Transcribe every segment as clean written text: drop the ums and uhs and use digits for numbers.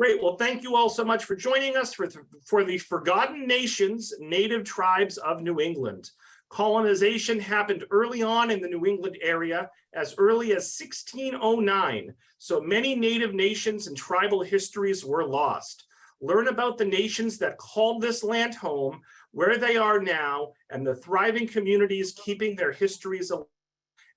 Great. Well, thank you all so much for joining us for the Forgotten Nations, Native Tribes of New England. Colonization happened early on in the New England area, as early as 1609. So many Native nations and tribal histories were lost. Learn about the nations that called this land home, where they are now, and the thriving communities keeping their histories alive.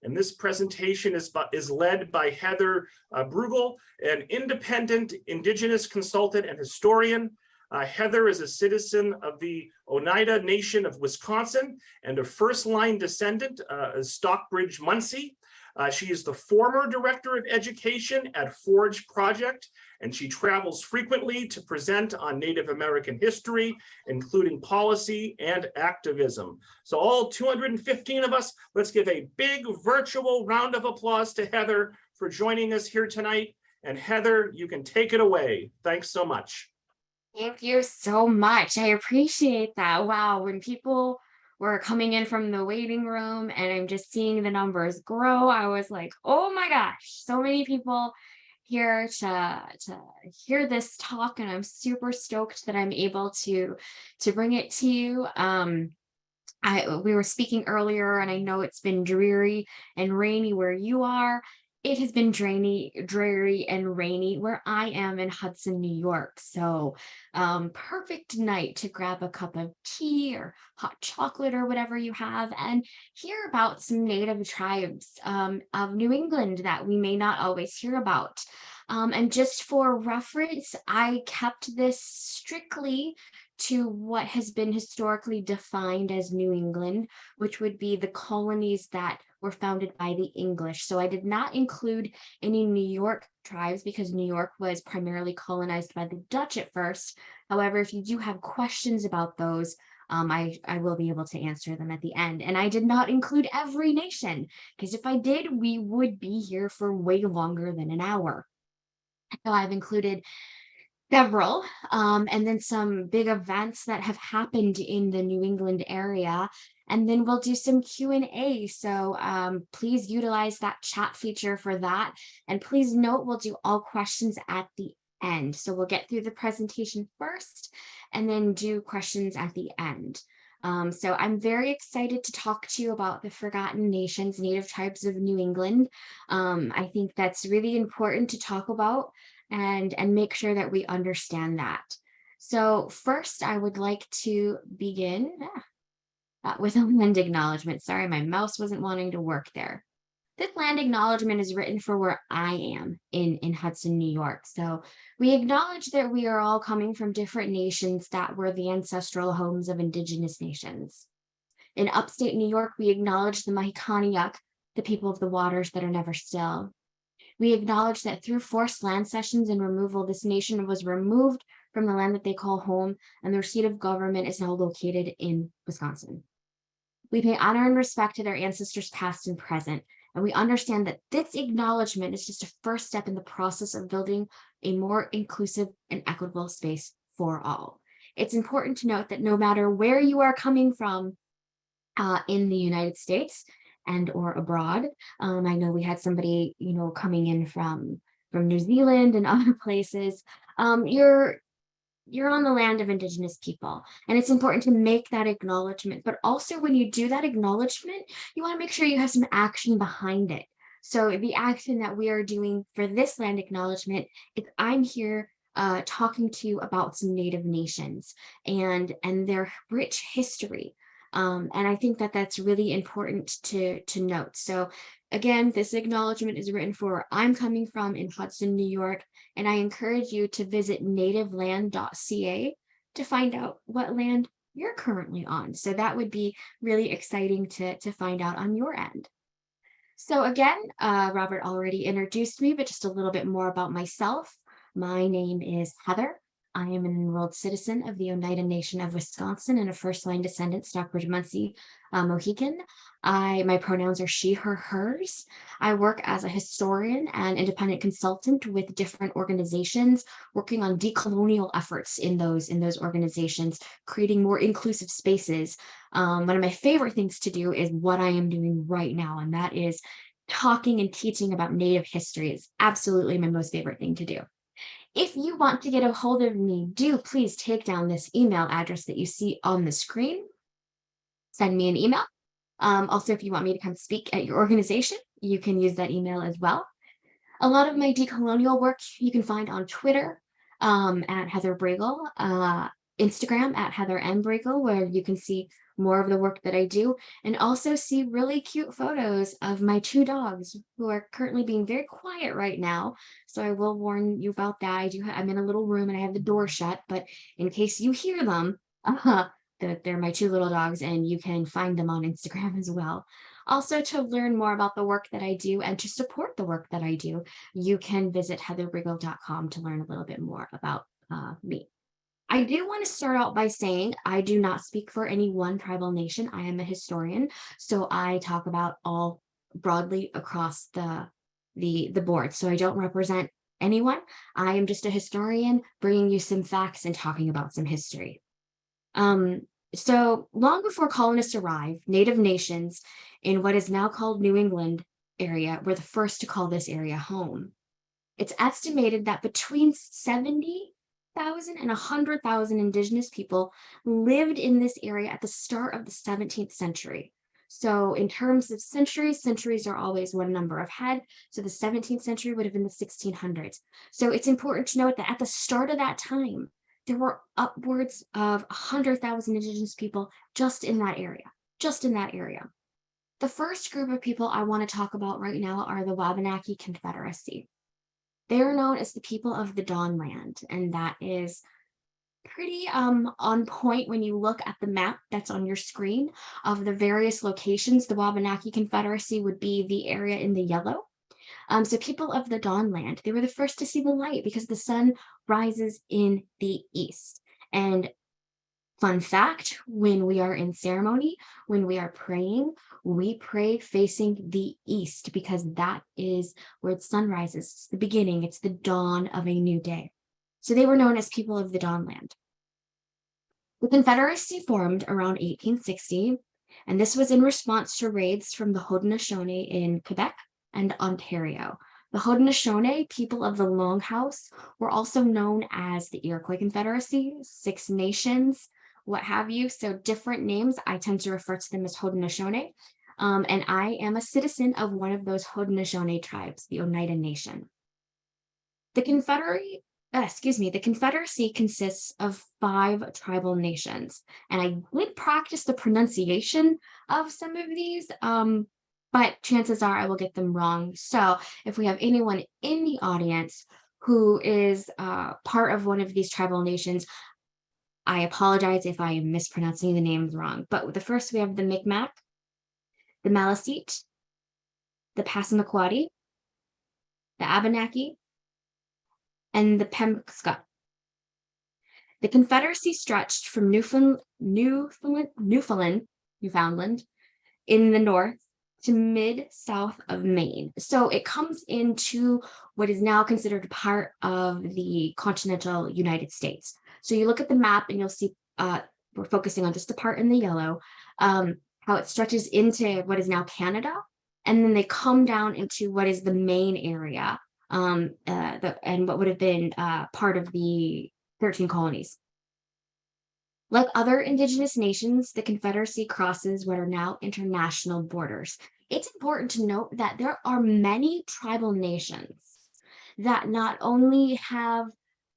And this presentation is led by Heather Bruegl, an independent Indigenous consultant and historian. Heather is a citizen of the Oneida Nation of Wisconsin and a first-line descendant of Stockbridge Munsee. She is the former director of education at Forge Project, and she travels frequently to present on Native American history, including policy and activism. So all 215 of us, let's give a big virtual round of applause to Heather for joining us here tonight. And Heather, you can take it away. Thanks so much. Thank you so much. I appreciate that. Wow, when people were coming in from the waiting room and I'm just seeing the numbers grow, I was like, oh my gosh, so many people here to hear this talk, and I'm super stoked that I'm able to bring it to you. We were speaking earlier, and I know it's been dreary and rainy where you are. It has been dreary and rainy where I am in Hudson, New York. So perfect night to grab a cup of tea or hot chocolate or whatever you have and hear about some Native tribes of New England that we may not always hear about. And just for reference, I kept this strictly to what has been historically defined as New England, which would be the colonies that were founded by the English. So I did not include any New York tribes because New York was primarily colonized by the Dutch at first. However, if you do have questions about those, I will be able to answer them at the end. And I did not include every nation, because if I did, we would be here for way longer than an hour. So I've included several, and then some big events that have happened in the New England area. And then we'll do some Q&A. So please utilize that chat feature for that. And please note, we'll do all questions at the end. So we'll get through the presentation first and then do questions at the end. So I'm very excited to talk to you about the Forgotten Nations, Native Tribes of New England. I think that's really important to talk about and make sure that we understand that. So first, I would like to begin with a land acknowledgement. Sorry, my mouse wasn't wanting to work there. This land acknowledgement is written for where I am in Hudson, New York. So we acknowledge that we are all coming from different nations that were the ancestral homes of Indigenous nations. In upstate New York, we acknowledge the Mahikaniak, the people of the waters that are never still. We acknowledge that through forced land cessions and removal, this nation was removed from the land that they call home, and their seat of government is now located in Wisconsin. We pay honor and respect to their ancestors past and present, and we understand that this acknowledgement is just a first step in the process of building a more inclusive and equitable space for all. It's important to note that no matter where you are coming from in the United States, and or abroad. I know we had somebody, coming in from New Zealand and other places. You're on the land of Indigenous people, and it's important to make that acknowledgement. But also, when you do that acknowledgement, you want to make sure you have some action behind it. So the action that we are doing for this land acknowledgement is I'm here talking to you about some Native nations and their rich history. And I think that that's really important to note. So again, this acknowledgement is written for where I'm coming from in Hudson, New York, and I encourage you to visit nativeland.ca to find out what land you're currently on. So that would be really exciting to find out on your end. So again, Robert already introduced me, but just a little bit more about myself. My name is Heather. I am an enrolled citizen of the Oneida Nation of Wisconsin and a first-line descendant, Stockbridge Munsee Mohican. My pronouns are she, her, hers. I work as a historian and independent consultant with different organizations, working on decolonial efforts in those organizations, creating more inclusive spaces. One of my favorite things to do is what I am doing right now, and that is talking and teaching about Native history. Is absolutely my most favorite thing to do. If you want to get a hold of me, do please take down this email address that you see on the screen. Send me an email. Also, if you want me to come speak at your organization, you can use that email as well. A lot of my decolonial work you can find on Twitter at Heather Bruegl, Instagram at Heather M. Bruegl, where you can see more of the work that I do, and also see really cute photos of my 2 dogs who are currently being very quiet right now. So I will warn you about that. I'm in a little room and I have the door shut, but in case you hear them, they're my 2 little dogs, and you can find them on Instagram as well. Also, to learn more about the work that I do and to support the work that I do, you can visit heatherbruegel.com to learn a little bit more about me. I do want to start out by saying I do not speak for any one tribal nation. I am a historian, so I talk about all broadly across the board. So I don't represent anyone. I am just a historian bringing you some facts and talking about some history. So long before colonists arrived, Native nations in what is now called New England area were the first to call this area home. It's estimated that between 70,000 and 100,000 Indigenous people lived in this area at the start of the 17th century. So in terms of centuries, centuries are always one number ahead. So the 17th century would have been the 1600s. So it's important to note that at the start of that time, there were upwards of 100,000 Indigenous people just in that area, just in that area. The first group of people I want to talk about right now are the Wabanaki Confederacy. They are known as the people of the Dawn Land, and that is pretty on point when you look at the map that's on your screen of the various locations. The Wabanaki Confederacy would be the area in the yellow. So people of the Dawn Land, they were the first to see the light because the sun rises in the east. And fun fact, when we are in ceremony, when we are praying, we pray facing the east because that is where the sun rises. It's the beginning, it's the dawn of a new day. So they were known as people of the Dawn Land. The Confederacy formed around 1860, and this was in response to raids from the Haudenosaunee in Quebec and Ontario. The Haudenosaunee, people of the Longhouse, were also known as the Iroquois Confederacy, Six Nations, what have you. So different names, I tend to refer to them as Haudenosaunee. And I am a citizen of one of those Haudenosaunee tribes, the Oneida Nation. The Confederacy consists of 5 tribal nations, and I would practice the pronunciation of some of these, but chances are I will get them wrong. So if we have anyone in the audience who is part of one of these tribal nations, I apologize if I am mispronouncing the names wrong. But the first we have the Mi'kmaq, the Maliseet, the Passamaquoddy, the Abenaki, and the Penobscot. The Confederacy stretched from Newfoundland in the north to mid-south of Maine. So it comes into what is now considered part of the continental United States. So you look at the map and you'll see, we're focusing on just the part in the yellow, how it stretches into what is now Canada, and then they come down into what is the Maine area, and what would have been part of the 13 colonies. Like other Indigenous nations, the Confederacy crosses what are now international borders. It's important to note that there are many tribal nations that not only have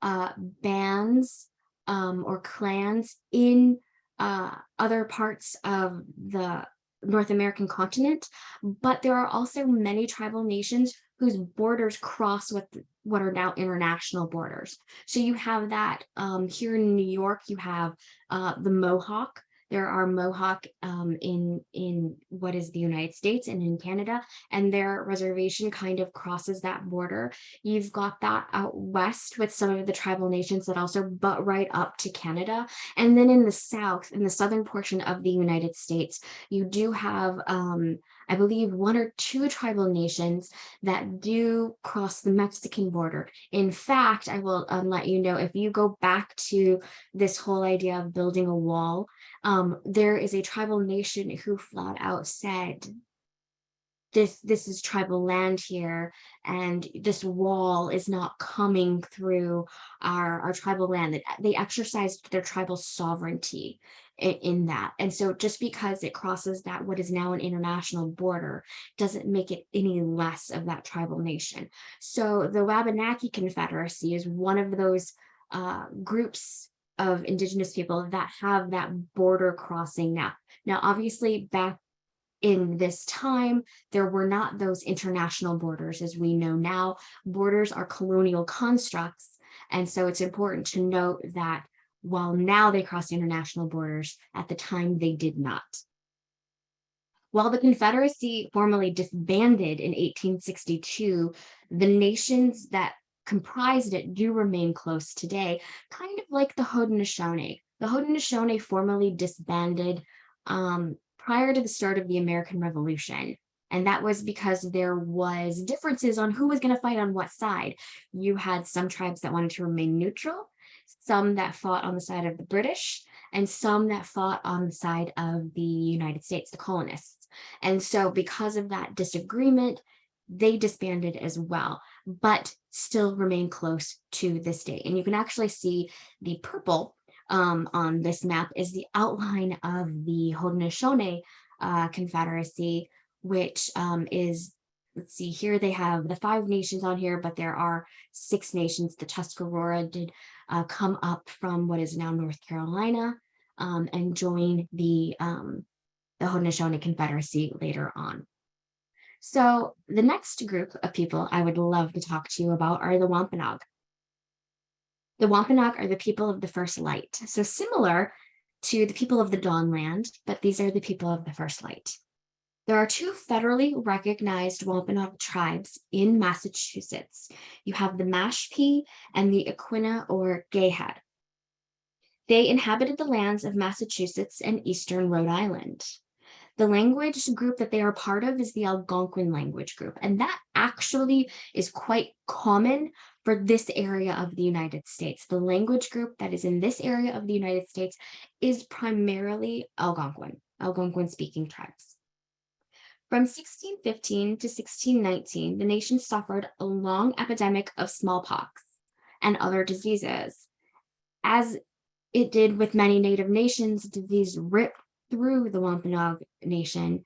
bands or clans in other parts of the North American continent, but there are also many tribal nations whose borders cross what are now international borders. So you have that here in New York, you have the Mohawk. There are Mohawk in what is the United States and in Canada, and their reservation kind of crosses that border. You've got that out west with some of the tribal nations that also butt right up to Canada. And then in the south, in the southern portion of the United States, you do have, I believe, 1 or 2 tribal nations that do cross the Mexican border. In fact, I will let you know, if you go back to this whole idea of building a wall, there is a tribal nation who flat out said, this is tribal land here, and this wall is not coming through our tribal land. That they exercised their tribal sovereignty in that. And so just because it crosses that what is now an international border doesn't make it any less of that tribal nation. So the Wabanaki Confederacy is one of those groups of Indigenous people that have that border crossing now. Now, obviously, back in this time, there were not those international borders as we know now. Borders are colonial constructs. And so it's important to note that while now they cross international borders, at the time they did not. While the Confederacy formally disbanded in 1862, the nations that comprised it do remain close today, kind of like the Haudenosaunee. The Haudenosaunee formally disbanded prior to the start of the American Revolution. And that was because there was differences on who was going to fight on what side. You had some tribes that wanted to remain neutral, some that fought on the side of the British, and some that fought on the side of the United States, the colonists. And so because of that disagreement, they disbanded as well, but still remain close to this day. And you can actually see the purple on this map is the outline of the Haudenosaunee Confederacy, which is, let's see, here they have the 5 nations on here, but there are 6 nations. The Tuscarora did come up from what is now North Carolina and join the Haudenosaunee Confederacy later on. So the next group of people I would love to talk to you about are the Wampanoag. The Wampanoag are the people of the first light. So similar to the people of the Dawnland, but these are the people of the first light. There are 2 federally recognized Wampanoag tribes in Massachusetts. You have the Mashpee and the Aquinnah or Gayhead. They inhabited the lands of Massachusetts and eastern Rhode Island. The language group that they are part of is the Algonquin language group, and that actually is quite common for this area of the United States. The language group that is in this area of the United States is primarily Algonquin-speaking tribes. From 1615 to 1619, the nation suffered a long epidemic of smallpox and other diseases. As it did with many Native nations, disease ripped through the Wampanoag Nation,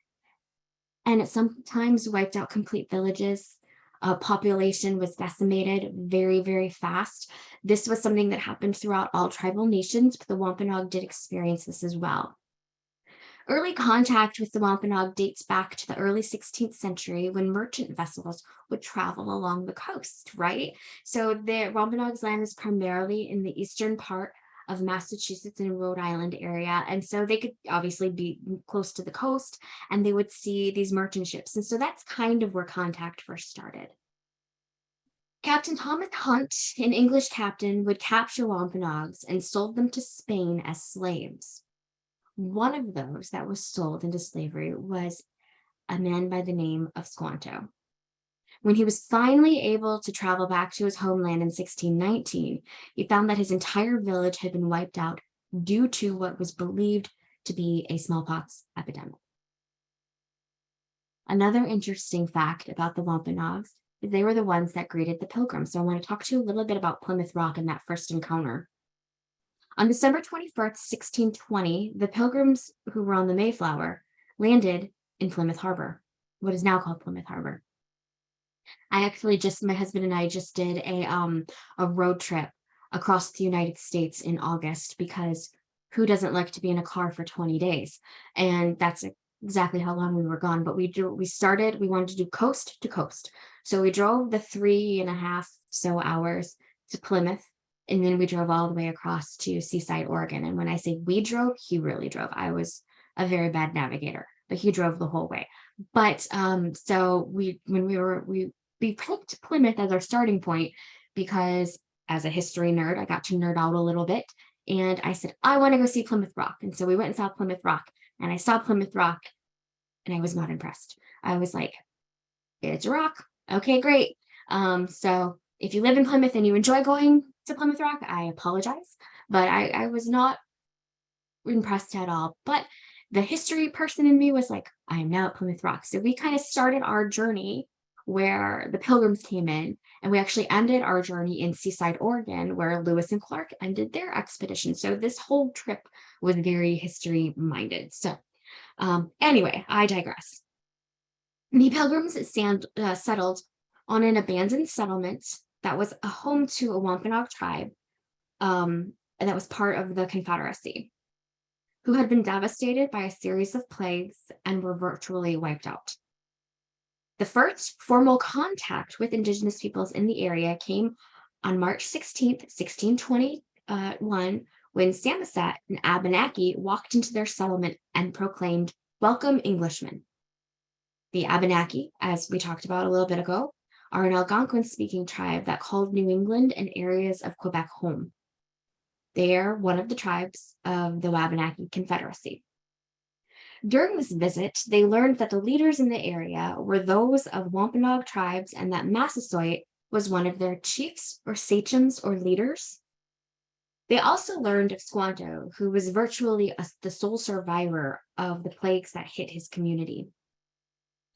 and it sometimes wiped out complete villages. Population was decimated very, very fast. This was something that happened throughout all tribal nations, but the Wampanoag did experience this as well. Early contact with the Wampanoag dates back to the early 16th century when merchant vessels would travel along the coast, right? So the Wampanoag's land is primarily in the eastern part of Massachusetts and Rhode Island area. And so they could obviously be close to the coast and they would see these merchant ships. And so that's kind of where contact first started. Captain Thomas Hunt, an English captain, would capture Wampanoags and sold them to Spain as slaves. One of those that was sold into slavery was a man by the name of Squanto. When he was finally able to travel back to his homeland in 1619, he found that his entire village had been wiped out due to what was believed to be a smallpox epidemic. Another interesting fact about the Wampanoags is they were the ones that greeted the Pilgrims. So I want to talk to you a little bit about Plymouth Rock and that first encounter. On December 21st, 1620, the Pilgrims who were on the Mayflower landed in Plymouth Harbor, what is now called Plymouth Harbor. My husband and I just did a road trip across the United States in August, because who doesn't like to be in a car for 20 days? And that's exactly how long we were gone. But we wanted to do coast to coast. So we drove the 3.5 hours to Plymouth, and then we drove all the way across to Seaside, Oregon. And when I say we drove, he really drove. I was a very bad navigator, but he drove the whole way. But so we picked Plymouth as our starting point because as a history nerd, I got to nerd out a little bit. And I said, I want to go see Plymouth Rock. And so we went and saw Plymouth Rock. And I saw Plymouth Rock and I was not impressed. I was like, it's a rock. Okay, great. So if you live in Plymouth and you enjoy going to Plymouth Rock, I apologize. But I was not impressed at all. But the history person in me was like, I'm now at Plymouth Rock. So we kind of started our journey where the Pilgrims came in, and we actually ended our journey in Seaside, Oregon, where Lewis and Clark ended their expedition. So this whole trip was very history minded. So anyway, I digress. The Pilgrims settled on an abandoned settlement that was a home to a Wampanoag tribe, and that was part of the Confederacy, who had been devastated by a series of plagues and were virtually wiped out. The first formal contact with Indigenous peoples in the area came on March 16th, 1621, when Samoset and Abenaki walked into their settlement and proclaimed, "Welcome, Englishmen." The Abenaki, as we talked about a little bit ago, are an Algonquin-speaking tribe that called New England and areas of Quebec home. They are one of the tribes of the Wabanaki Confederacy. During this visit, they learned that the leaders in the area were those of Wampanoag tribes and that Massasoit was one of their chiefs or sachems or leaders. They also learned of Squanto, who was virtually the sole survivor of the plagues that hit his community.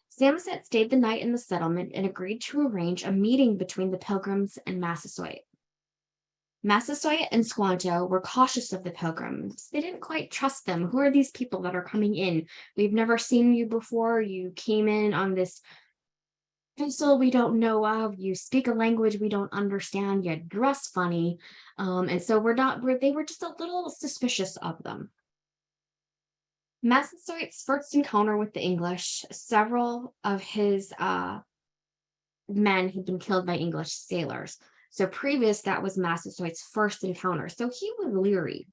Samoset stayed the night in the settlement and agreed to arrange a meeting between the Pilgrims and Massasoit. Massasoit and Squanto were cautious of the Pilgrims. They didn't quite trust them. Who are these people that are coming in? We've never seen you before. You came in on this vessel we don't know of. You speak a language we don't understand. You dress funny. And so they were just a little suspicious of them. Massasoit's first encounter with the English, several of his men had been killed by English sailors. So that was Massasoit's first encounter. So he was leery.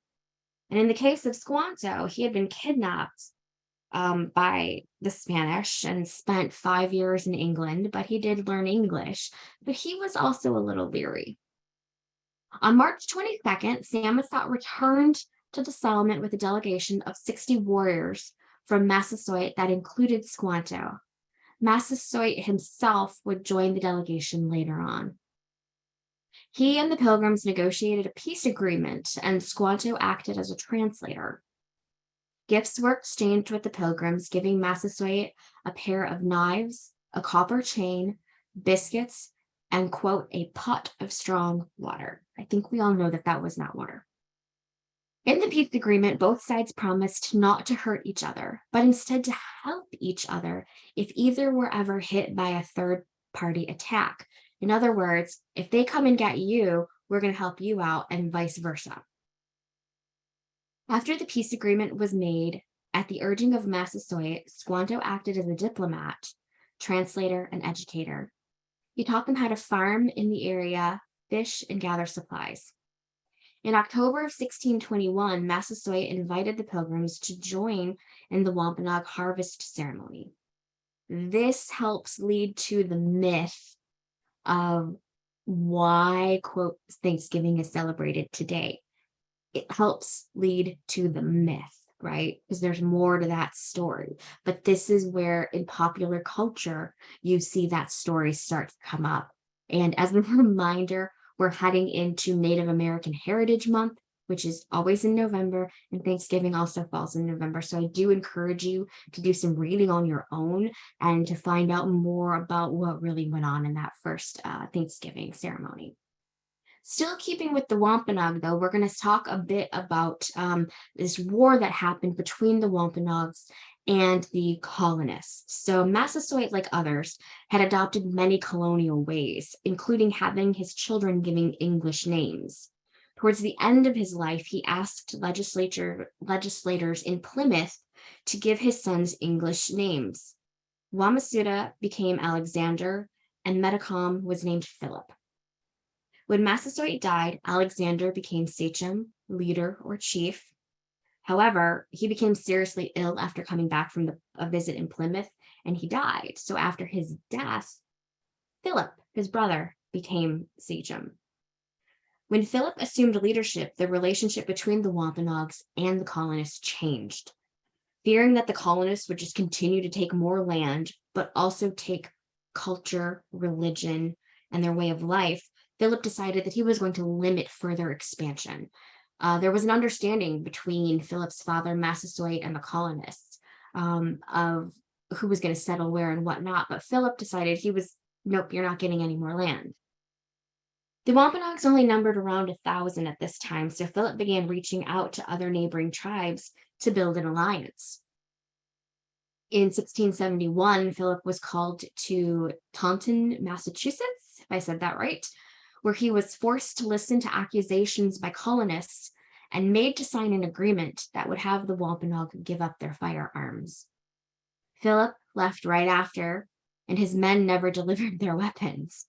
And in the case of Squanto, he had been kidnapped by the Spanish and spent 5 years in England, but he did learn English. But he was also a little leery. On March 22nd, Samoset returned to the settlement with a delegation of 60 warriors from Massasoit that included Squanto. Massasoit himself would join the delegation later on. He and the Pilgrims negotiated a peace agreement, and Squanto acted as a translator. Gifts were exchanged with the Pilgrims, giving Massasoit a pair of knives, a copper chain, biscuits, and, quote, a pot of strong water. I think we all know that that was not water. In the peace agreement, both sides promised not to hurt each other, but instead to help each other if either were ever hit by a third-party attack. In other words, if they come and get you, we're going to help you out, and vice versa. After the peace agreement was made, at the urging of Massasoit, Squanto acted as a diplomat, translator, and educator. He taught them how to farm in the area, fish, and gather supplies. In October of 1621, Massasoit invited the Pilgrims to join in the Wampanoag harvest ceremony. This helps lead to the myth of why, quote, Thanksgiving is celebrated today. It helps lead to the myth, right? Because there's more to that story. But this is where in popular culture, you see that story start to come up. And as a reminder, we're heading into Native American Heritage Month, which is always in November, and Thanksgiving also falls in November. So I do encourage you to do some reading on your own and to find out more about what really went on in that first Thanksgiving ceremony. Still keeping with the Wampanoag, though, we're going to talk a bit about this war that happened between the Wampanoags and the colonists. So Massasoit, like others, had adopted many colonial ways, including having his children giving English names. Towards the end of his life, he asked legislators in Plymouth to give his sons English names. Wamasuda became Alexander, and Metacom was named Philip. When Massasoit died, Alexander became sachem, leader, or chief. However, he became seriously ill after coming back from a visit in Plymouth, and he died. So after his death, Philip, his brother, became sachem. When Philip assumed leadership, the relationship between the Wampanoags and the colonists changed. Fearing that the colonists would just continue to take more land, but also take culture, religion, and their way of life, Philip decided that he was going to limit further expansion. There was an understanding between Philip's father, Massasoit, and the colonists of who was going to settle where and whatnot. But Philip decided nope, you're not getting any more land. The Wampanoags only numbered around 1,000 at this time, so Philip began reaching out to other neighboring tribes to build an alliance. In 1671, Philip was called to Taunton, Massachusetts, if I said that right, where he was forced to listen to accusations by colonists and made to sign an agreement that would have the Wampanoag give up their firearms. Philip left right after, and his men never delivered their weapons.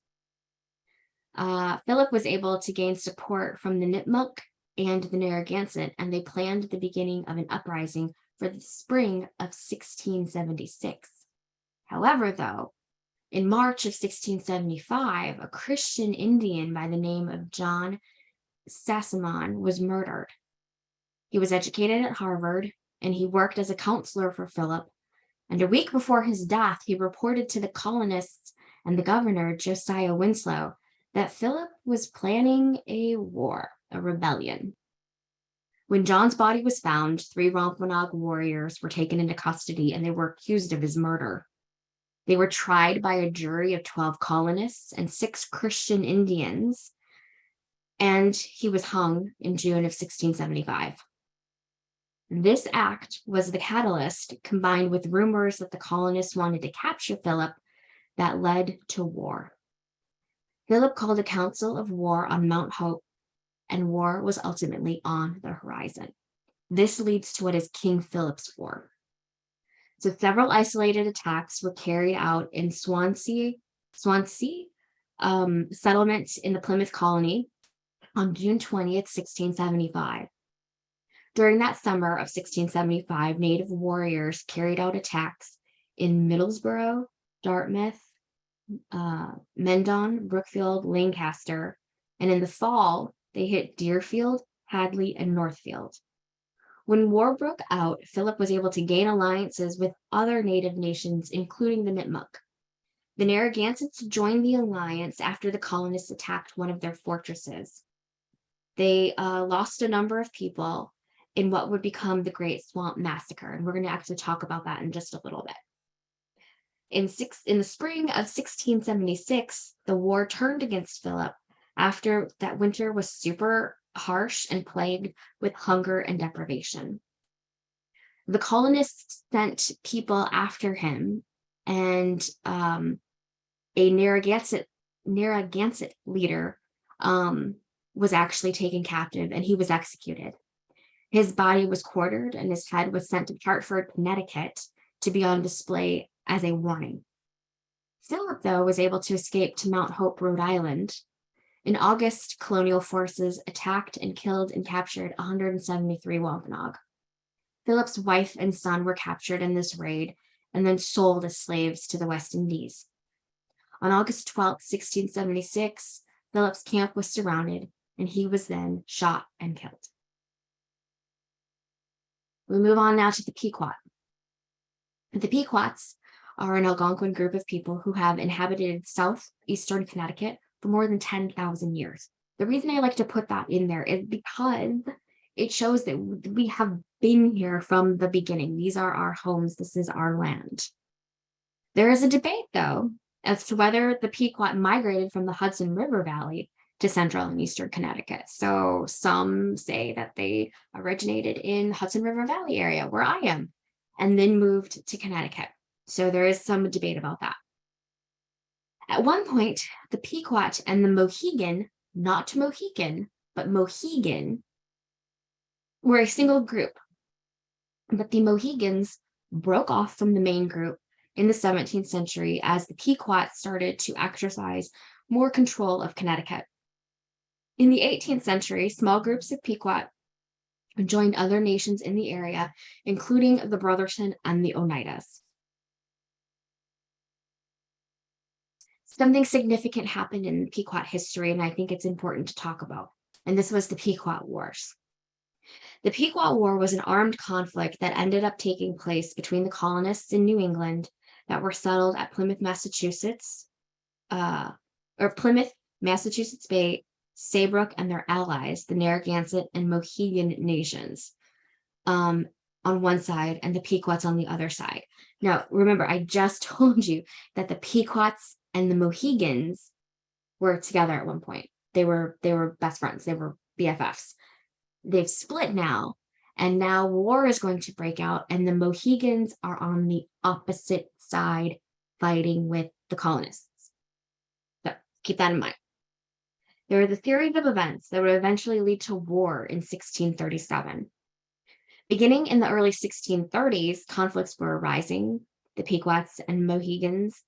Philip was able to gain support from the Nipmuc and the Narragansett, and they planned the beginning of an uprising for the spring of 1676. However, though, in March of 1675, a Christian Indian by the name of John Sassamon was murdered. He was educated at Harvard, and he worked as a counselor for Philip. And a week before his death, he reported to the colonists and the governor, Josiah Winslow, that Philip was planning a war, a rebellion. When John's body was found, 3 Wampanoag warriors were taken into custody and they were accused of his murder. They were tried by a jury of 12 colonists and 6 Christian Indians, and he was hung in June of 1675. This act was the catalyst, combined with rumors that the colonists wanted to capture Philip, that led to war. Philip called a council of war on Mount Hope, and war was ultimately on the horizon. This leads to what is King Philip's War. So several isolated attacks were carried out in Swansea settlement in the Plymouth colony on June 20th, 1675. During that summer of 1675, Native warriors carried out attacks in Middlesbrough, Dartmouth, Mendon, Brookfield, Lancaster, and in the fall, they hit Deerfield, Hadley, and Northfield. When war broke out, Philip was able to gain alliances with other Native nations, including the Nipmuc. The Narragansetts joined the alliance after the colonists attacked one of their fortresses. They lost a number of people in what would become the Great Swamp Massacre, and we're going to actually talk about that in just a little bit. In the spring of 1676, the war turned against Philip after that winter was super harsh and plagued with hunger and deprivation. The colonists sent people after him, and a Narragansett leader was actually taken captive, and he was executed. His body was quartered, and his head was sent to Hartford, Connecticut, to be on display as a warning. Philip, though, was able to escape to Mount Hope, Rhode Island. In August, colonial forces attacked and killed and captured 173 Wampanoag. Philip's wife and son were captured in this raid and then sold as slaves to the West Indies. On August 12, 1676, Philip's camp was surrounded, and he was then shot and killed. We move on now to the Pequot. The Pequots are an Algonquin group of people who have inhabited southeastern Connecticut for more than 10,000 years. The reason I like to put that in there is because it shows that we have been here from the beginning. These are our homes. This is our land. There is a debate, though, as to whether the Pequot migrated from the Hudson River Valley to central and eastern Connecticut. So some say that they originated in Hudson River Valley area, where I am, and then moved to Connecticut. So there is some debate about that. At one point, the Pequot and the Mohegan, not Mohican, but Mohegan, were a single group. But the Mohegans broke off from the main group in the 17th century as the Pequot started to exercise more control of Connecticut. In the 18th century, small groups of Pequot joined other nations in the area, including the Brotherton and the Oneidas. Something significant happened in Pequot history, and I think it's important to talk about, and this was the Pequot Wars. The Pequot War was an armed conflict that ended up taking place between the colonists in New England that were settled at Plymouth, Massachusetts Bay, Saybrook and their allies, the Narragansett and Mohegan nations, on one side and the Pequots on the other side. Now, remember, I just told you that the Pequots and the Mohegans were together at one point. They were best friends. They were BFFs. They've split now, and now war is going to break out, and the Mohegans are on the opposite side fighting with the colonists. So keep that in mind. There are the theories of events that would eventually lead to war in 1637. Beginning in the early 1630s, conflicts were arising. The Pequots and Mohegans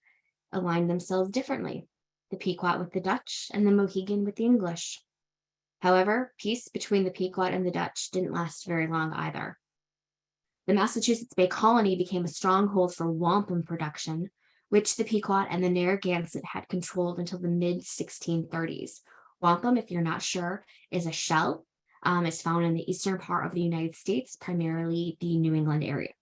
aligned themselves differently, the Pequot with the Dutch and the Mohegan with the English. However, peace between the Pequot and the Dutch didn't last very long either. The Massachusetts Bay Colony became a stronghold for wampum production, which the Pequot and the Narragansett had controlled until the mid-1630s. Wampum, if you're not sure, is a shell. It's found in the eastern part of the United States, primarily the New England area.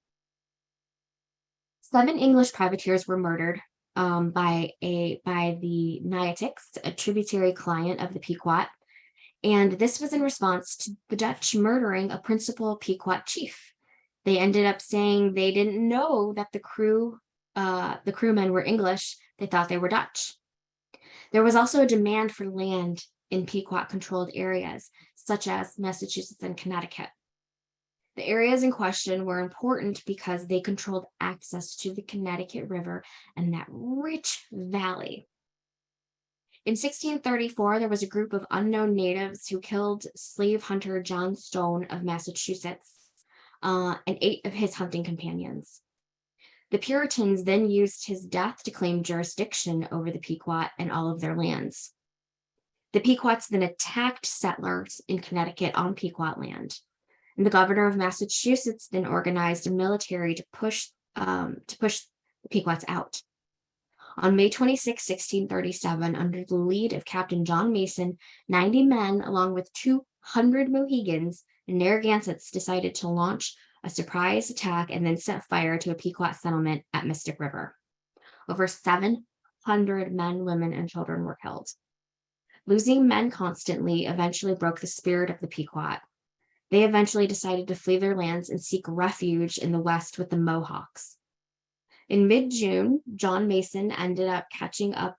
7 English privateers were murdered by the Niatics, a tributary client of the Pequot, and this was in response to the Dutch murdering a principal Pequot chief. They ended up saying they didn't know that the crewmen were English. They thought they were Dutch. There was also a demand for land in Pequot-controlled areas, such as Massachusetts and Connecticut. The areas in question were important because they controlled access to the Connecticut River and that rich valley. In 1634, there was a group of unknown natives who killed slave hunter John Stone of Massachusetts and 8 of his hunting companions. The Puritans then used his death to claim jurisdiction over the Pequot and all of their lands. The Pequots then attacked settlers in Connecticut on Pequot land, and the governor of Massachusetts then organized a military to push the Pequots out. On May 26, 1637, under the lead of Captain John Mason, 90 men, along with 200 Mohegans and Narragansetts, decided to launch a surprise attack and then set fire to a Pequot settlement at Mystic River. Over 700 men, women, and children were killed. Losing men constantly eventually broke the spirit of the Pequot. They eventually decided to flee their lands and seek refuge in the West with the Mohawks. In mid-June, John Mason ended up catching up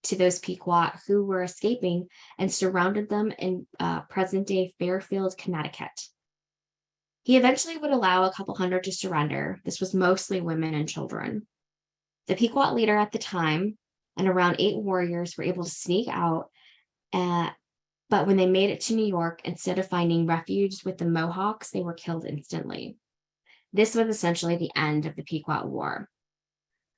to those Pequot who were escaping and surrounded them in present-day Fairfield, Connecticut. He eventually would allow a couple hundred to surrender. This was mostly women and children. The Pequot leader at the time and around 8 warriors were able to sneak out, but when they made it to New York, instead of finding refuge with the Mohawks, they were killed instantly. This was essentially the end of the Pequot War.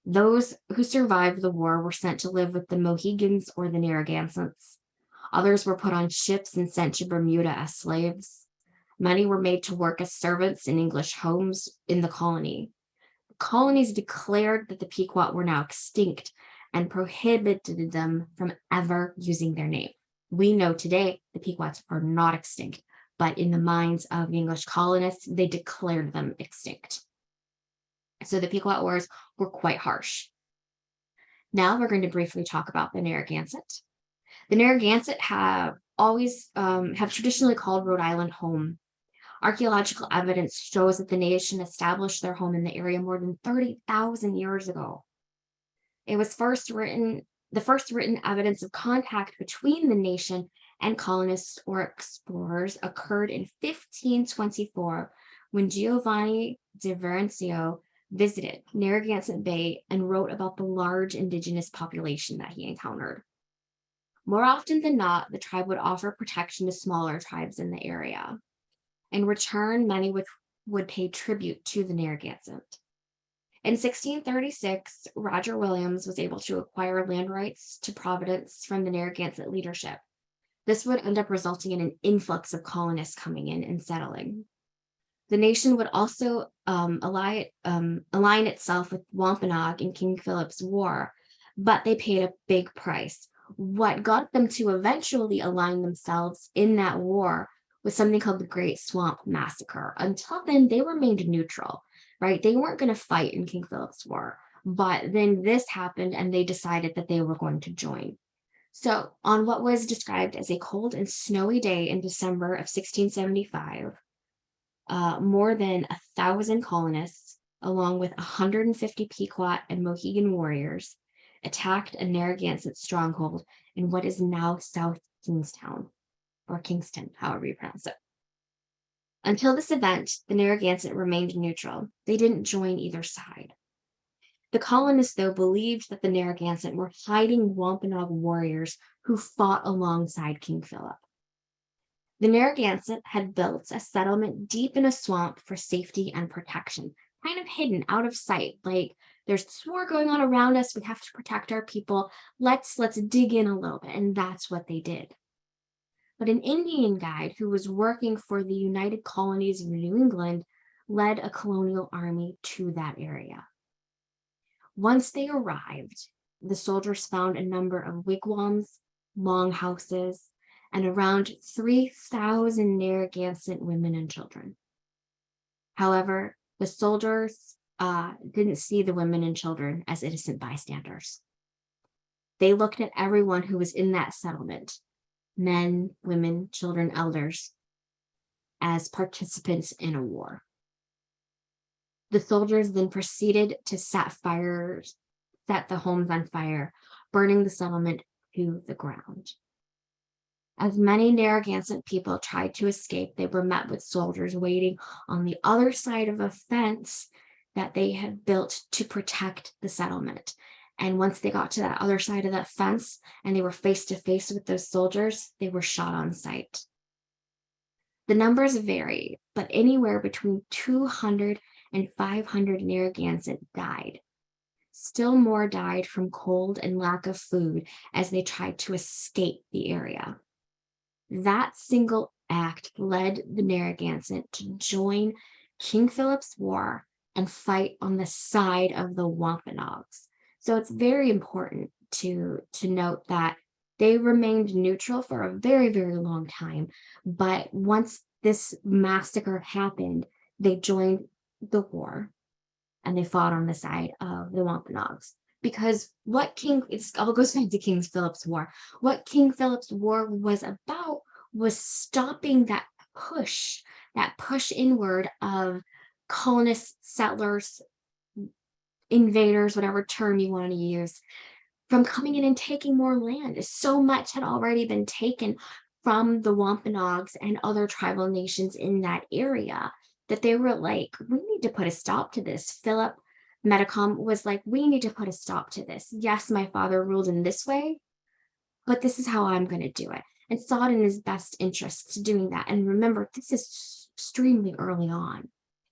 Those who survived the war were sent to live with the Mohegans or the Narragansetts. Others were put on ships and sent to Bermuda as slaves. Many were made to work as servants in English homes in the colony. The colonies declared that the Pequot were now extinct and prohibited them from ever using their name. We know today the Pequots are not extinct, but in the minds of the English colonists, they declared them extinct. So the Pequot Wars were quite harsh. Now we're going to briefly talk about the Narragansett. The Narragansett have traditionally called Rhode Island home. Archaeological evidence shows that the nation established their home in the area more than 30,000 years ago. It was the first written evidence of contact between the nation and colonists or explorers occurred in 1524 when Giovanni de Verancio visited Narragansett Bay and wrote about the large indigenous population that he encountered. More often than not, the tribe would offer protection to smaller tribes in the area. In return, many would pay tribute to the Narragansett. In 1636, Roger Williams was able to acquire land rights to Providence from the Narragansett leadership. This would end up resulting in an influx of colonists coming in and settling. The nation would also align itself with Wampanoag in King Philip's War, but they paid a big price. What got them to eventually align themselves in that war was something called the Great Swamp Massacre. Until then, they remained neutral, right? They weren't going to fight in King Philip's War, but then this happened and they decided that they were going to join. So, on what was described as a cold and snowy day in December of 1675, more than 1,000 colonists, along with 150 Pequot and Mohegan warriors, attacked a Narragansett stronghold in what is now South Kingstown, or Kingston, however you pronounce it. Until this event, the Narragansett remained neutral. They didn't join either side. The colonists, though, believed that the Narragansett were hiding Wampanoag warriors who fought alongside King Philip. The Narragansett had built a settlement deep in a swamp for safety and protection, kind of hidden out of sight. Like, there's this war going on around us. We have to protect our people. Let's dig in a little bit. And that's what they did. But an Indian guide who was working for the United Colonies of New England led a colonial army to that area. Once they arrived, the soldiers found a number of wigwams, longhouses, and around 3,000 Narragansett women and children. However, the soldiers didn't see the women and children as innocent bystanders. They looked at everyone who was in that settlement, men, women, children, elders, as participants in a war. The soldiers then proceeded to set the homes on fire, burning the settlement to the ground. As many Narragansett people tried to escape, they were met with soldiers waiting on the other side of a fence that they had built to protect the settlement. And once they got to that other side of that fence and they were face to face with those soldiers, they were shot on sight. The numbers vary, but anywhere between 200 and 500 Narragansett died. Still more died from cold and lack of food as they tried to escape the area. That single act led the Narragansett to join King Philip's War and fight on the side of the Wampanoags. So it's very important to note that they remained neutral for a very, very long time. But once this massacre happened, they joined the war and they fought on the side of the Wampanoags. Because it all goes back to King Philip's War. What King Philip's War was about was stopping that push inward of colonists, settlers, invaders, whatever term you want to use, from coming in and taking more land. So much had already been taken from the Wampanoags and other tribal nations in that area that they were like, we need to put a stop to this. Philip Medicom was like, we need to put a stop to this. Yes, my father ruled in this way, but this is how I'm going to do it. And saw it in his best interest doing that. And remember, this is extremely early on.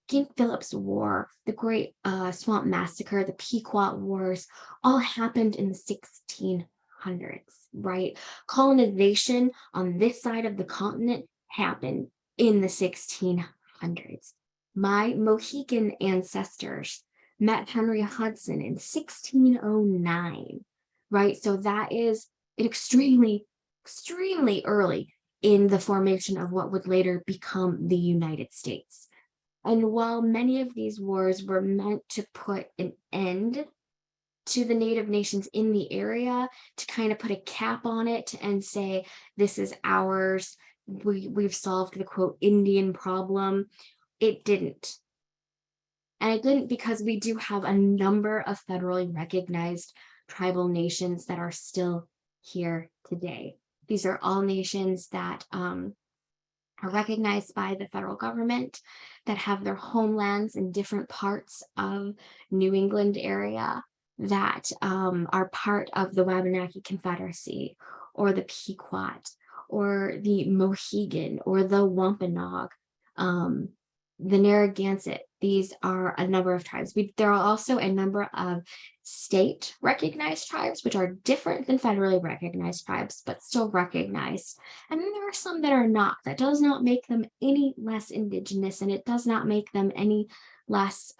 King Philip's War, the Great Swamp Massacre, the Pequot Wars, all happened in the 1600s, right? Colonization on this side of the continent happened in the 1600s. My Mohegan ancestors met Henry Hudson in 1609, right? So that is extremely early in the formation of what would later become the United States. And while many of these wars were meant to put an end to the Native nations in the area, to kind of put a cap on it and say, this is ours, we've solved the quote Indian problem, it didn't. And it didn't because we do have a number of federally recognized tribal nations that are still here today. These are all nations that are recognized by the federal government, that have their homelands in different parts of New England area, that are part of the Wabanaki Confederacy, or the Pequot, or the Mohegan, or the Wampanoag, the Narragansett. These are a number of tribes. There are also a number of state recognized tribes, which are different than federally recognized tribes, but still recognized. And then there are some that are not. That does not make them any less indigenous, and it does not make them any less,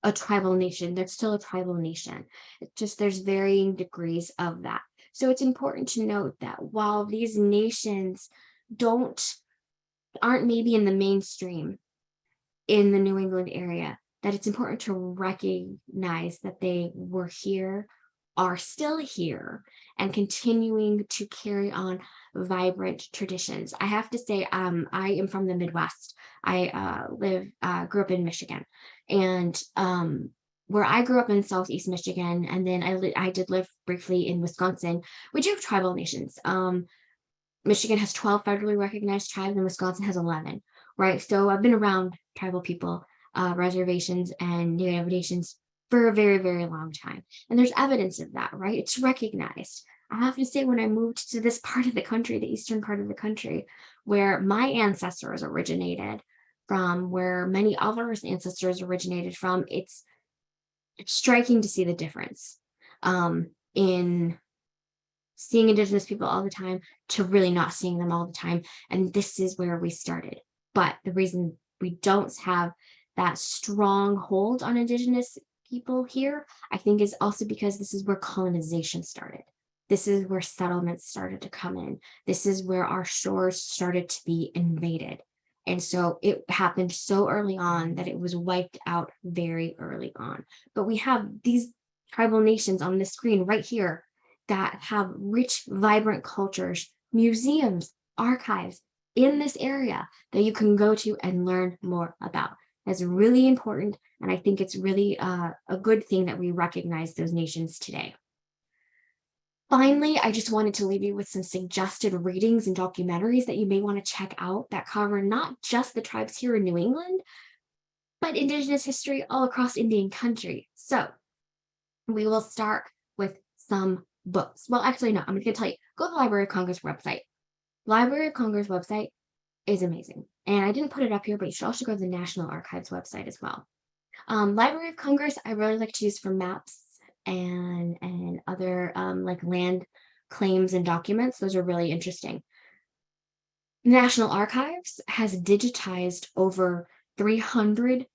a tribal nation. They're still a tribal nation. It's just there's varying degrees of that. So it's important to note that while these nations aren't maybe in the mainstream in the New England area, that it's important to recognize that they were here are still here and continuing to carry on vibrant traditions. I have to say, I am from the Midwest. I grew up in Michigan, and where I grew up in Southeast Michigan, and then I did live briefly in Wisconsin. We do have tribal nations. Michigan has 12 federally recognized tribes, and Wisconsin has 11, right? So I've been around tribal people, reservations, and Native nations for a very, very long time. And there's evidence of that, right? It's recognized. I have to say, when I moved to this part of the country, the eastern part of the country, where my ancestors originated from, where many others' ancestors originated from, it's striking to see the difference in seeing Indigenous people all the time to really not seeing them all the time. And this is where we started. But the reason we don't have that strong hold on Indigenous people here, I think, is also because this is where colonization started. This is where settlements started to come in. This is where our shores started to be invaded. And so it happened so early on that it was wiped out very early on. But we have these tribal nations on the screen right here that have rich, vibrant cultures, museums, archives in this area that you can go to and learn more about. That's really important. And I think it's really a good thing that we recognize those nations today. Finally, I just wanted to leave you with some suggested readings and documentaries that you may want to check out that cover not just the tribes here in New England, but Indigenous history all across Indian country. So we will start with some books. Well, actually, no, I'm going to tell you, go to the Library of Congress website. Library of Congress website is amazing. And I didn't put it up here, but you should also go to the National Archives website as well. Library of Congress, I really like to use for maps and other like land claims and documents. Those are really interesting. National Archives has digitized over 300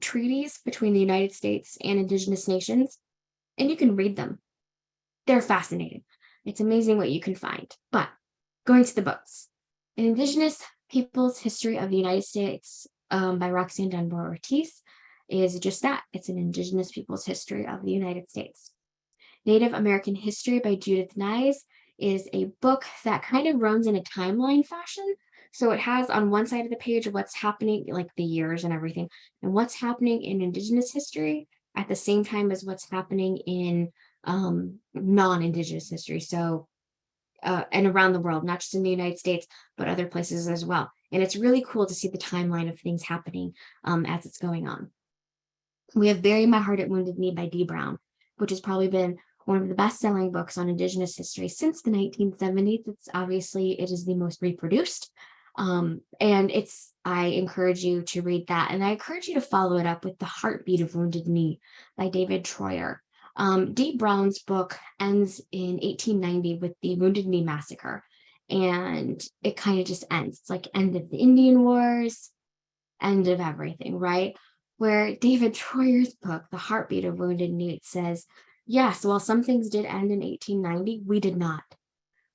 treaties between the United States and Indigenous nations, and you can read them. They're fascinating. It's amazing what you can find. But going to the books, An Indigenous People's History of the United States by Roxanne Dunbar Ortiz is just that. It's an Indigenous People's History of the United States. Native American History by Judith Nyes is a book that kind of runs in a timeline fashion. So it has on one side of the page what's happening, like the years and everything, and what's happening in Indigenous history at the same time as what's happening in non-Indigenous history. So, and around the world, not just in the United States, but other places as well. And it's really cool to see the timeline of things happening as it's going on. We have Bury My Heart at Wounded Knee by Dee Brown, which has probably been one of the best-selling books on Indigenous history since the 1970s. It is the most reproduced. And I encourage you to read that. And I encourage you to follow it up with The Heartbeat of Wounded Knee by David Troyer. Dee Brown's book ends in 1890 with the Wounded Knee Massacre. And it kind of just ends. It's like end of the Indian Wars, end of everything, right? Where David Troyer's book, The Heartbeat of Wounded Knee, says, yes, while some things did end in 1890, we did not.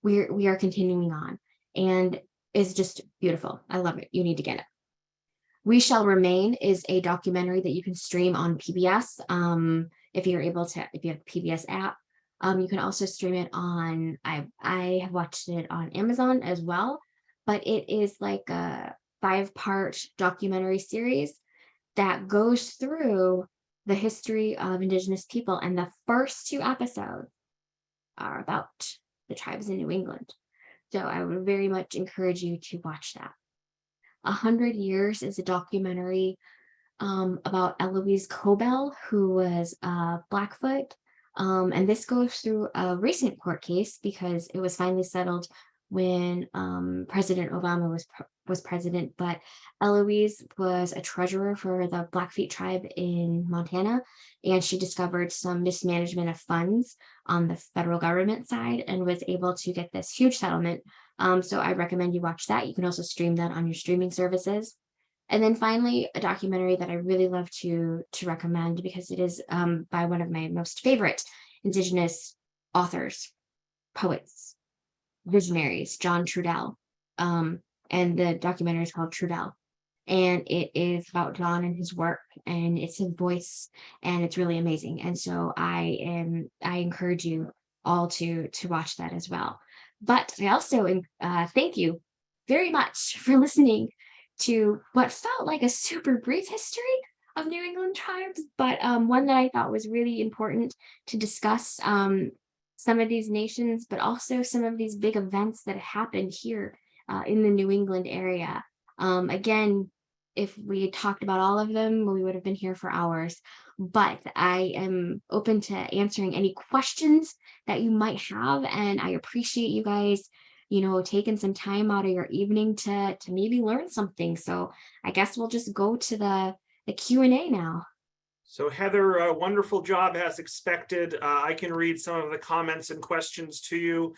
We are continuing on. And it's just beautiful. I love it. You need to get it. We Shall Remain is a documentary that you can stream on PBS. If you have the PBS app. You can also stream it on, I have watched it on Amazon as well, but it is like a 5-part documentary series that goes through the history of Indigenous people. And the first 2 episodes are about the tribes in New England. So I would very much encourage you to watch that. 100 Years is a documentary about Eloise Cobell, who was Blackfoot. And this goes through a recent court case because it was finally settled when President Obama was president. But Eloise was a treasurer for the Blackfeet tribe in Montana, and she discovered some mismanagement of funds on the federal government side and was able to get this huge settlement. So I recommend you watch that. You can also stream that on your streaming services. And then finally, a documentary that I really love to recommend because it is by one of my most favorite Indigenous authors, poets, visionaries, John Trudell. And the documentary is called Trudell. and it is about John and his work, and it's his voice, and it's really amazing. And so I encourage you all to watch that as well. But I also thank you very much for listening to what felt like a super brief history of New England tribes, but one that I thought was really important to discuss some of these nations, but also some of these big events that happened here in the New England area. Again, if we had talked about all of them, we would have been here for hours. But I am open to answering any questions that you might have, and I appreciate you guys, taking some time out of your evening to maybe learn something. So I guess we'll just go to the Q&A now. So Heather, wonderful job as expected. I can read some of the comments and questions to you.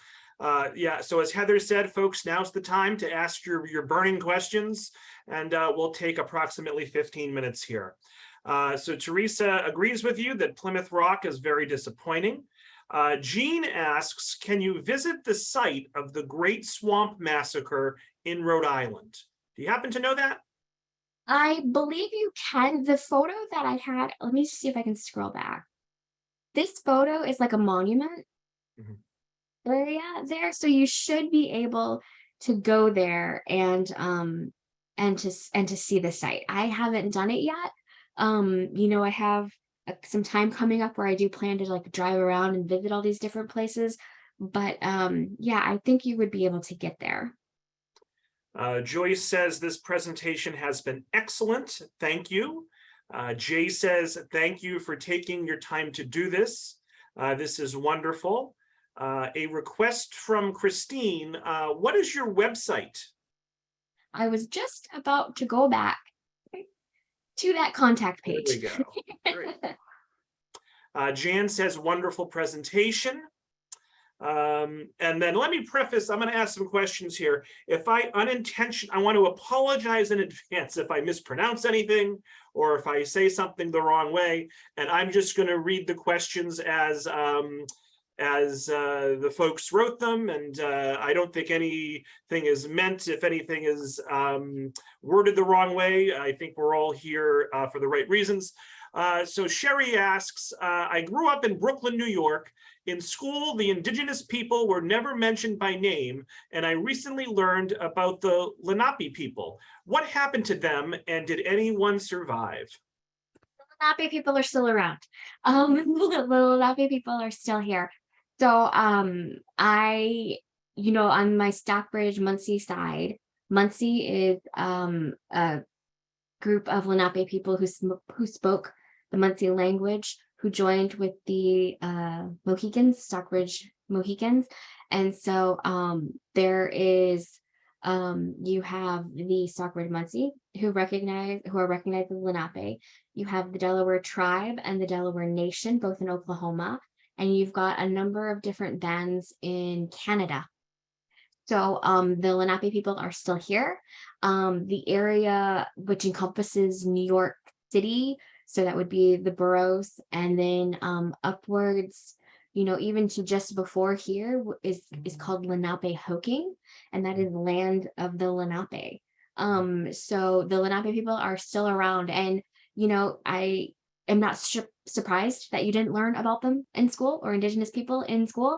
Yeah, so as Heather said, folks, now's the time to ask your burning questions, and we'll take approximately 15 minutes here. So Teresa agrees with you that Plymouth Rock is very disappointing. Jean asks, can you visit the site of the Great Swamp Massacre in Rhode Island? Do you happen to know that? I believe you can. The photo that I had, let me see if I can scroll back. This photo is like a monument area there, so you should be able to go there and to see the site. I haven't done it yet. I have some time coming up where I do plan to like drive around and visit all these different places, but yeah, I think you would be able to get there. Joyce says this presentation has been excellent. Thank you. Jay says, thank you for taking your time to do this. This is wonderful. A request from Christine. What is your website? I was just about to go back to that contact page. There we go. Great. Jan says, wonderful presentation. And then let me preface, I'm going to ask some questions here. If I want to apologize in advance if I mispronounce anything or if I say something the wrong way. And I'm just going to read the questions as the folks wrote them. And I don't think anything is meant, if anything is worded the wrong way. I think we're all here for the right reasons. So Sherry asks, I grew up in Brooklyn, New York. In school, the indigenous people were never mentioned by name, and I recently learned about the Lenape people. What happened to them, and did anyone survive? The Lenape people are still around. The Lenape people are still here. So on my Stockbridge Munsee side, Munsee is a group of Lenape people who spoke the Munsee language, who joined with the Mohicans, Stockbridge Mohicans. And so there is, you have the Stockbridge Munsee who are recognized as Lenape. You have the Delaware tribe and the Delaware Nation, both in Oklahoma. And you've got a number of different bands in Canada. So the Lenape people are still here. The area which encompasses New York City, so that would be the boroughs, and then upwards, even to just before here is called Lenape-Hoking, and that is land of the Lenape. So the Lenape people are still around, and I am not surprised that you didn't learn about them in school, or indigenous people in school.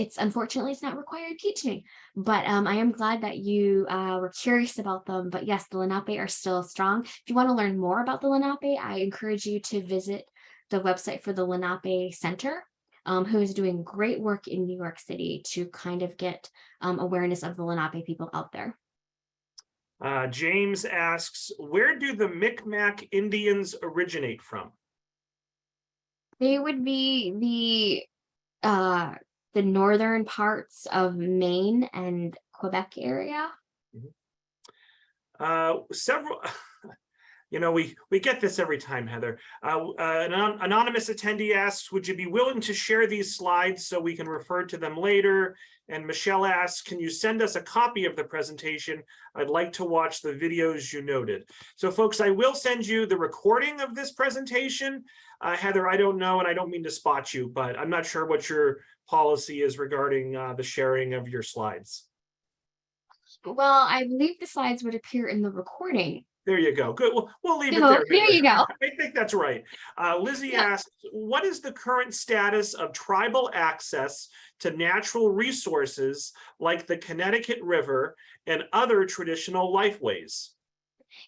It's unfortunately it's not required teaching, but I am glad that you were curious about them. But yes, the Lenape are still strong. If you want to learn more about the Lenape, I encourage you to visit the website for the Lenape Center, who is doing great work in New York City to kind of get awareness of the Lenape people out there. James asks, where do the Micmac Indians originate from? They would be the northern parts of Maine and Quebec area. Several, we get this every time, Heather. An anonymous attendee asks, would you be willing to share these slides so we can refer to them later? And Michelle asks, can you send us a copy of the presentation? I'd like to watch the videos you noted. So folks, I will send you the recording of this presentation. Heather, I don't know, and I don't mean to spot you, but I'm not sure what your policy is regarding the sharing of your slides. Well, I believe the slides would appear in the recording. There you go. Good. We'll leave it So there. there you go. I think that's right. Lizzie Yeah. asks, what is the current status of tribal access to natural resources like the Connecticut River and other traditional lifeways?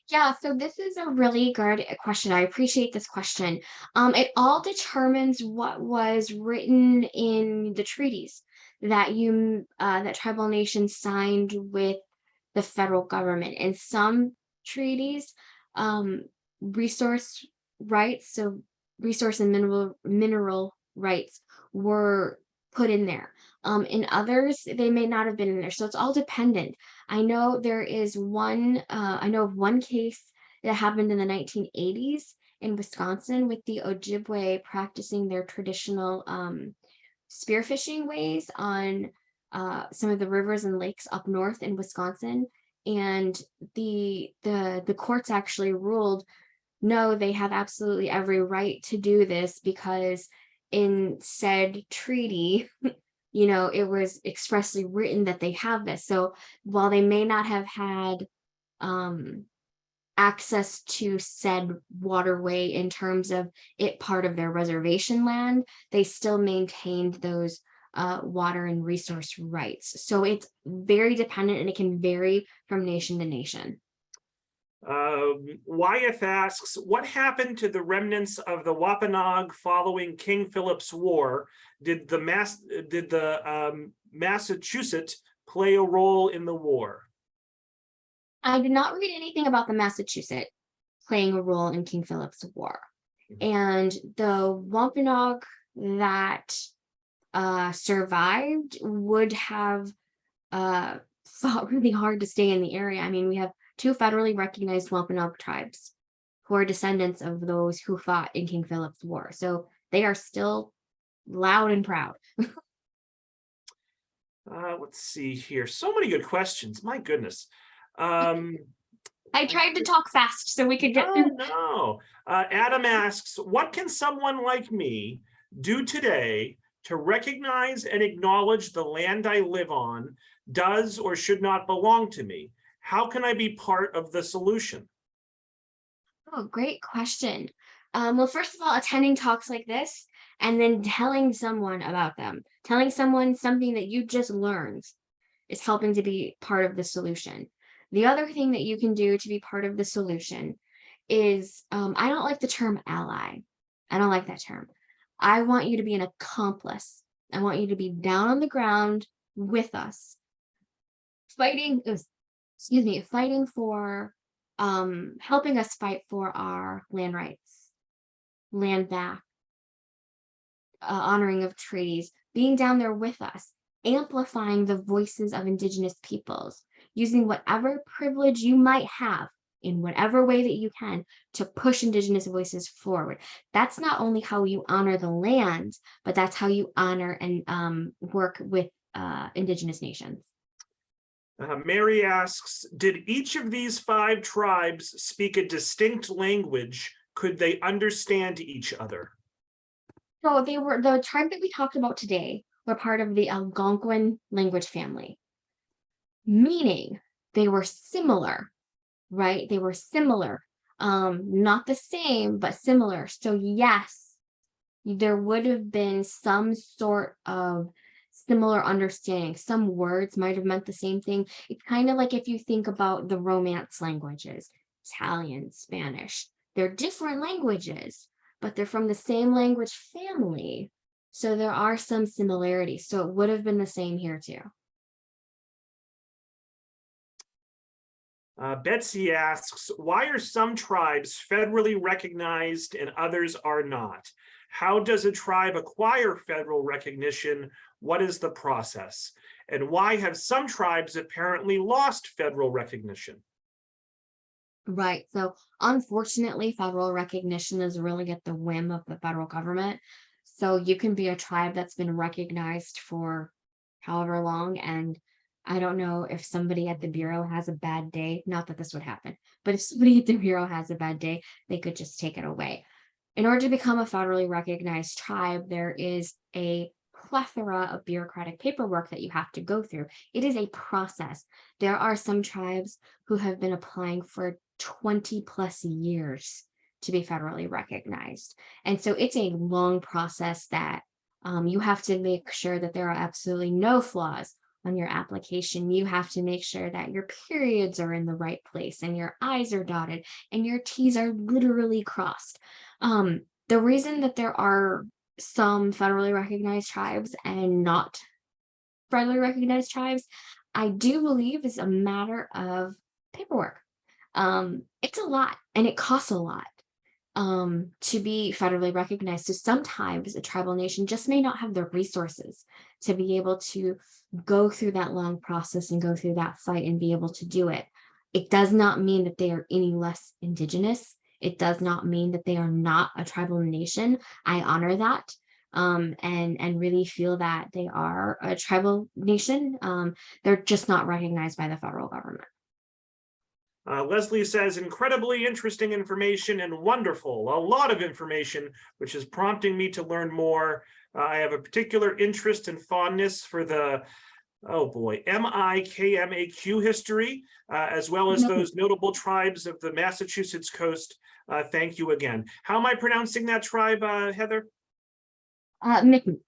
Yeah, so this is a really good question. I appreciate this question. It all determines what was written in the treaties that tribal nations signed with the federal government. In some treaties, um, resource rights, so resource and mineral rights were put in there. In others, they may not have been in there. So it's all dependent. I know of one case that happened in the 1980s in Wisconsin with the Ojibwe practicing their traditional spearfishing ways on some of the rivers and lakes up north in Wisconsin. And the courts actually ruled no, they have absolutely every right to do this because in said treaty, it was expressly written that they have this. So while they may not have had um, access to said waterway in terms of it part of their reservation land, they still maintained those water and resource rights. So it's very dependent and it can vary from nation to nation. Wyeth asks, what happened to the remnants of the Wampanoag following King Philip's War? Did the Massachusetts play a role in the war? I did not read anything about the Massachusetts playing a role in King Philip's War. And the Wampanoag that survived would have fought really hard to stay in the area. I mean, we have two federally recognized Wampanoag tribes who are descendants of those who fought in King Philip's War. So they are still loud and proud. Let's see here. So many good questions. My goodness. I tried to talk fast so we could get through. No. Adam asks, what can someone like me do today to recognize and acknowledge the land I live on does or should not belong to me? How can I be part of the solution? Oh, great question. Well, first of all, attending talks like this and then telling someone about them, telling someone something that you just learned is helping to be part of the solution. The other thing that you can do to be part of the solution is I don't like the term ally. I don't like that term. I want you to be an accomplice. I want you to be down on the ground with us, fighting, fighting for, helping us fight for our land rights, land back, honoring of treaties, being down there with us, amplifying the voices of Indigenous peoples, using whatever privilege you might have in whatever way that you can to push Indigenous voices forward. That's not only how you honor the land, but that's how you honor and work with Indigenous nations. Mary asks, did each of these 5 tribes speak a distinct language? Could they understand each other? So they were the tribe that we talked about today were part of the Algonquin language family, meaning they were similar, right? They were similar, not the same, but similar. So yes, there would have been some sort of similar understanding. Some words might have meant the same thing. It's kind of like if you think about the Romance languages, Italian, Spanish. They're different languages, but they're from the same language family. So there are some similarities. So it would have been the same here too. Betsy asks, why are some tribes federally recognized and others are not? How does a tribe acquire federal recognition? What is the process? And why have some tribes apparently lost federal recognition? Right. So unfortunately, federal recognition is really at the whim of the federal government. So you can be a tribe that's been recognized for however long. And I don't know if somebody at the Bureau has a bad day, not that this would happen, but if somebody at the Bureau has a bad day, they could just take it away. In order to become a federally recognized tribe, there is a plethora of bureaucratic paperwork that you have to go through. It is a process. There are some tribes who have been applying for 20 plus years to be federally recognized. And so it's a long process that you have to make sure that there are absolutely no flaws on your application. You have to make sure that your periods are in the right place and your I's are dotted and your T's are literally crossed. The reason that there are some federally recognized tribes and not federally recognized tribes, I do believe is a matter of paperwork. It's a lot and it costs a lot to be federally recognized. So sometimes a tribal nation just may not have the resources to be able to go through that long process and go through that fight and be able to do it. It does not mean that they are any less Indigenous. It does not mean that they are not a tribal nation. I honor that. And really feel that they are a tribal nation. They're just not recognized by the federal government. Leslie says, incredibly interesting information and wonderful, a lot of information, which is prompting me to learn more. I have a particular interest and fondness for the, oh boy, MIKMAQ history, as well as those notable tribes of the Massachusetts coast. Thank you again. How am I pronouncing that tribe, Heather? Mickey.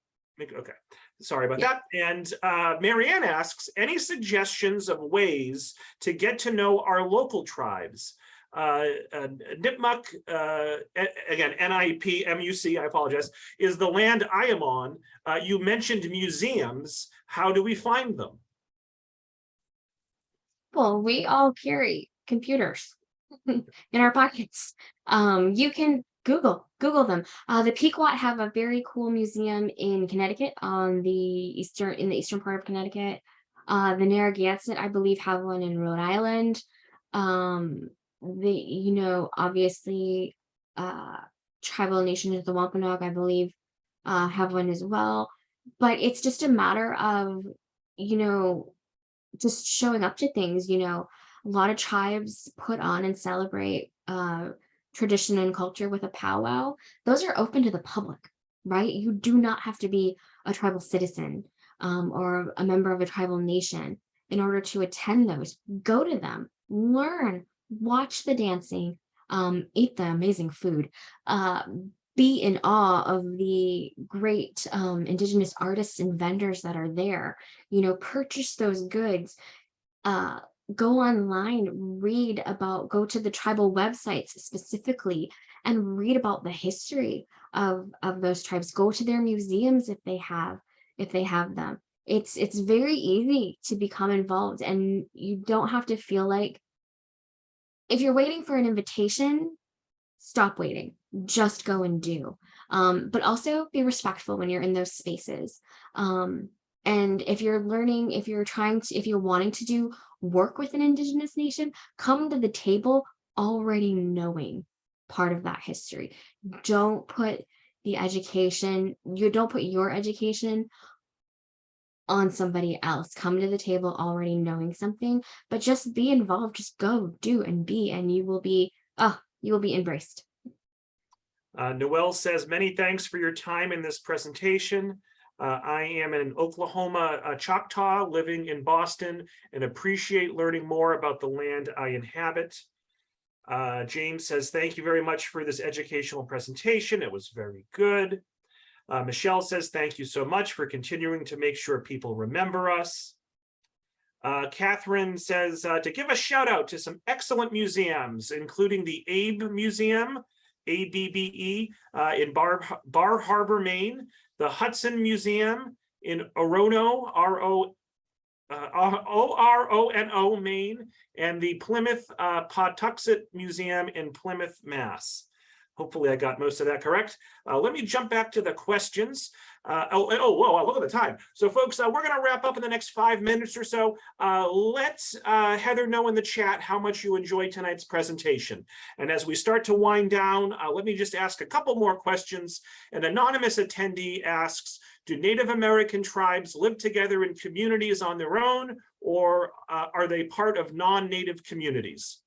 Okay, sorry about that. And Marianne asks, any suggestions of ways to get to know our local tribes? Nipmuc, again, NIPMUC, I apologize, is the land I am on. You mentioned museums. How do we find them? Well, we all carry computers in our pockets. You can Google them. The Pequot have a very cool museum in Connecticut in the eastern part of Connecticut. The Narragansett, I believe, have one in Rhode Island. Obviously, tribal nations of the Wampanoag, I believe, have one as well. But it's just a matter of, just showing up to things. A lot of tribes put on and celebrate tradition and culture with a powwow. Those are open to the public, right? You do not have to be a tribal citizen or a member of a tribal nation in order to attend those. Go to them, learn, watch the dancing, eat the amazing food, be in awe of the great Indigenous artists and vendors that are there. Purchase those goods. Go online, go to the tribal websites specifically and read about the history of those tribes. Go to their museums if they have them. It's very easy to become involved, and you don't have to feel like, if you're waiting for an invitation, stop waiting, just go and do. But also be respectful when you're in those spaces. And if you're wanting to do work with an Indigenous nation, come to the table already knowing part of that history. Don't put your education on somebody else. Come to the table already knowing something, but just be involved, just go, do, and be, and you will be embraced. Noel says, many thanks for your time in this presentation. I am an Oklahoma Choctaw living in Boston and appreciate learning more about the land I inhabit. James says, thank you very much for this educational presentation. It was very good. Michelle says, thank you so much for continuing to make sure people remember us. Catherine says, to give a shout out to some excellent museums, including the Abe Museum, ABBE, in Bar Harbor, Maine, the Hudson Museum in Orono, ORONO, Maine, and the Plymouth Pawtuxet Museum in Plymouth, Mass. Hopefully I got most of that correct. Let me jump back to the questions. Whoa, look at the time. So folks, we're going to wrap up in the next 5 minutes or so. Let Heather know in the chat how much you enjoyed tonight's presentation. And as we start to wind down, let me just ask a couple more questions. An anonymous attendee asks, do Native American tribes live together in communities on their own, or are they part of non-Native communities?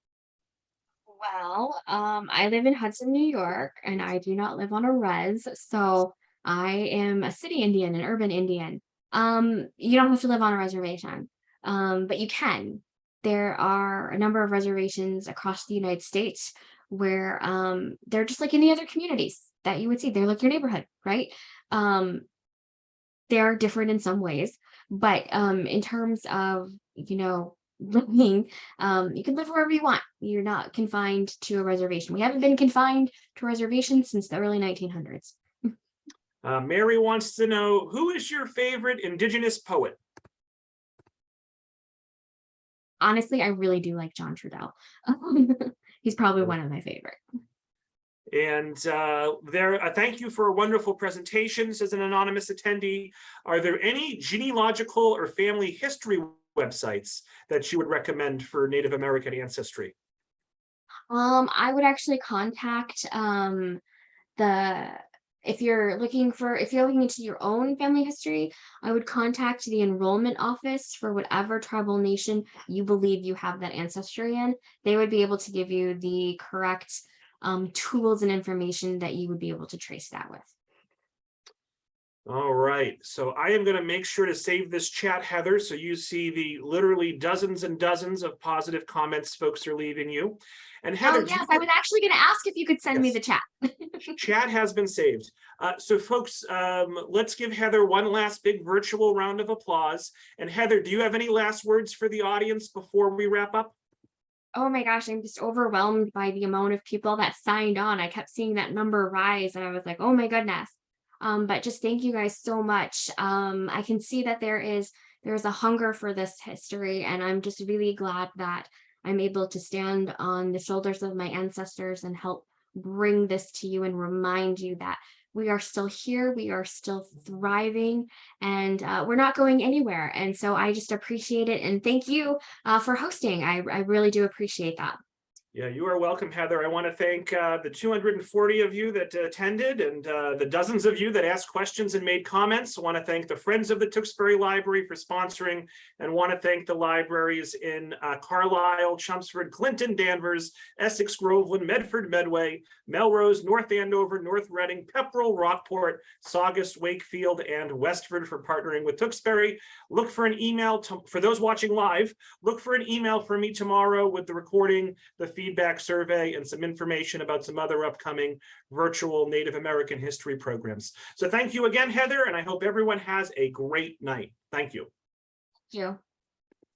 Well, I live in Hudson, New York, and I do not live on a res. So I am a city Indian, an urban Indian. You don't have to live on a reservation, but you can. There are a number of reservations across the United States where they're just like any other communities that you would see. They're like your neighborhood, right? Um, they are different in some ways, but in terms of, living, you can live wherever you want. You're not confined to a reservation. We haven't been confined to reservations since the early 1900s. Mary wants to know, who is your favorite Indigenous poet? Honestly, I really do like John Trudell. He's probably one of my favorite. And thank you for a wonderful presentation, says an anonymous attendee. Are there any genealogical or family history websites that you would recommend for Native American ancestry? I would actually contact the if you're looking into your own family history, I would contact the enrollment office for whatever tribal nation you believe you have that ancestry in. They would be able to give you the correct tools and information that you would be able to trace that with. All right, so I am going to make sure to save this chat, Heather, so you see the literally dozens and dozens of positive comments folks are leaving you. And Heather, yes, I was actually going to ask if you could send me the chat. Chat has been saved. So folks, let's give Heather one last big virtual round of applause. And Heather, do you have any last words for the audience before we wrap up? Oh my gosh, I'm just overwhelmed by the amount of people that signed on. I kept seeing that number rise and I was like, oh my goodness. But just thank you guys so much. I can see that there's a hunger for this history, and I'm just really glad that I'm able to stand on the shoulders of my ancestors and help bring this to you and remind you that we are still here, we are still thriving, and we're not going anywhere. And so I just appreciate it, and thank you for hosting. I really do appreciate that. Yeah, you are welcome, Heather. I want to thank the 240 of you that attended and the dozens of you that asked questions and made comments. I want to thank the Friends of the Tewksbury Library for sponsoring, and want to thank the libraries in Carlisle, Chelmsford, Clinton, Danvers, Essex, Groveland, Medford, Medway, Melrose, North Andover, North Reading, Pepperell, Rockport, Saugus, Wakefield, and Westford for partnering with Tewksbury. Look for an email for those watching live. Look for an email from me tomorrow with the recording, the feedback survey, and some information about some other upcoming virtual Native American history programs. So thank you again, Heather, and I hope everyone has a great night. Thank you. Thank you.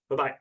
Bye-bye.